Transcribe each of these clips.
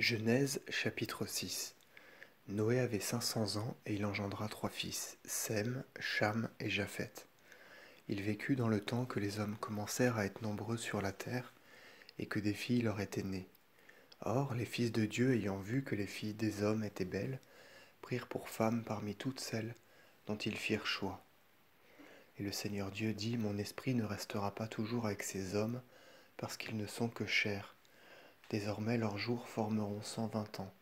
Genèse chapitre 6. Noé avait 500 ans et il engendra 3 fils, Sem, Cham et Japheth. Il vécut dans le temps que les hommes commencèrent à être nombreux sur la terre et que des filles leur étaient nées. Or, les fils de Dieu, ayant vu que les filles des hommes étaient belles, prirent pour femmes parmi toutes celles dont ils firent choix. Et le Seigneur Dieu dit, Mon esprit ne restera pas toujours avec ces hommes, parce qu'ils ne sont que chair. Désormais leurs jours formeront 120 ans.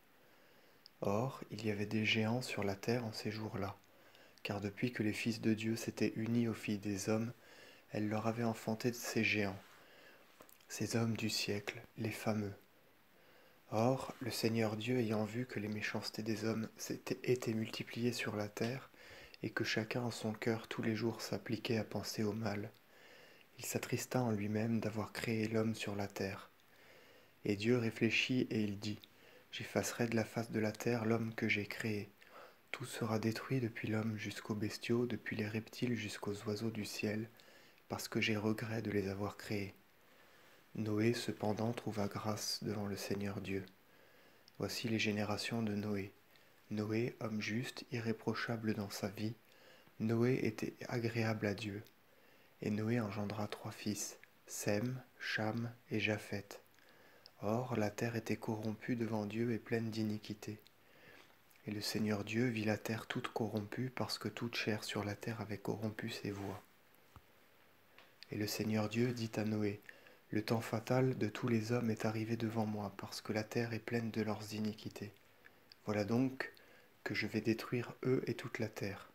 Or, il y avait des géants sur la terre en ces jours-là, car depuis que les fils de Dieu s'étaient unis aux filles des hommes, elle leur avait enfanté ces géants, ces hommes du siècle, les fameux. Or, le Seigneur Dieu ayant vu que les méchancetés des hommes étaient multipliées sur la terre, et que chacun en son cœur tous les jours s'appliquait à penser au mal, il s'attrista en lui-même d'avoir créé l'homme sur la terre. Et Dieu réfléchit et il dit, J'effacerai de la face de la terre l'homme que j'ai créé. Tout sera détruit depuis l'homme jusqu'aux bestiaux, depuis les reptiles jusqu'aux oiseaux du ciel, parce que j'ai regret de les avoir créés. Noé cependant trouva grâce devant le Seigneur Dieu. Voici les générations de Noé. Noé, homme juste, irréprochable dans sa vie, Noé était agréable à Dieu. Et Noé engendra 3 fils, Sem, Cham et Japheth. Or, la terre était corrompue devant Dieu et pleine d'iniquité. Et le Seigneur Dieu vit la terre toute corrompue, parce que toute chair sur la terre avait corrompu ses voies. Et le Seigneur Dieu dit à Noé, Le temps fatal de tous les hommes est arrivé devant moi, parce que la terre est pleine de leurs iniquités. Voilà donc que je vais détruire eux et toute la terre.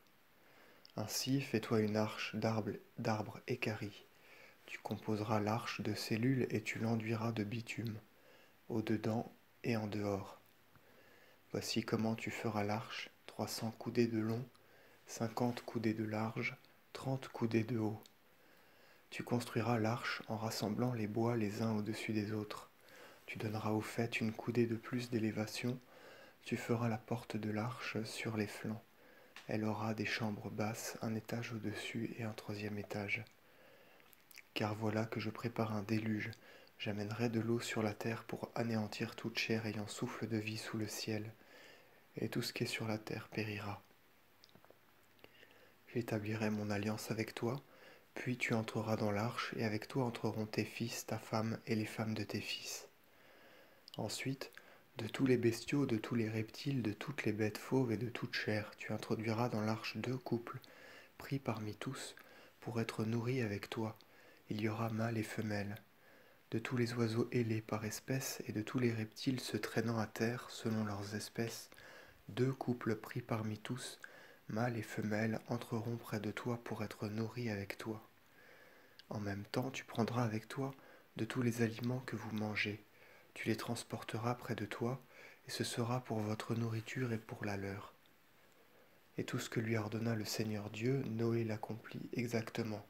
Ainsi, fais-toi une arche d'arbres équarris. Tu composeras l'arche de cellules et tu l'enduiras de bitume, au-dedans et en dehors. Voici comment tu feras l'arche, 300 coudées de long, 50 coudées de large, 30 coudées de haut. Tu construiras l'arche en rassemblant les bois les uns au-dessus des autres. Tu donneras au faîte une coudée de plus d'élévation. Tu feras la porte de l'arche sur les flancs. Elle aura des chambres basses, un étage au-dessus et un troisième étage. Car voilà que je prépare un déluge. J'amènerai de l'eau sur la terre pour anéantir toute chair ayant souffle de vie sous le ciel. Et tout ce qui est sur la terre périra. J'établirai mon alliance avec toi, puis tu entreras dans l'arche, et avec toi entreront tes fils, ta femme et les femmes de tes fils. Ensuite, de tous les bestiaux, de tous les reptiles, de toutes les bêtes fauves et de toute chair, tu introduiras dans l'arche 2 couples, pris parmi tous, pour être nourris avec toi. Il y aura mâle et femelle. De tous les oiseaux ailés par espèce et de tous les reptiles se traînant à terre selon leurs espèces, 2 couples pris parmi tous, mâle et femelle, entreront près de toi pour être nourris avec toi. En même temps, tu prendras avec toi de tous les aliments que vous mangez. Tu les transporteras près de toi, et ce sera pour votre nourriture et pour la leur. Et tout ce que lui ordonna le Seigneur Dieu, Noé l'accomplit exactement.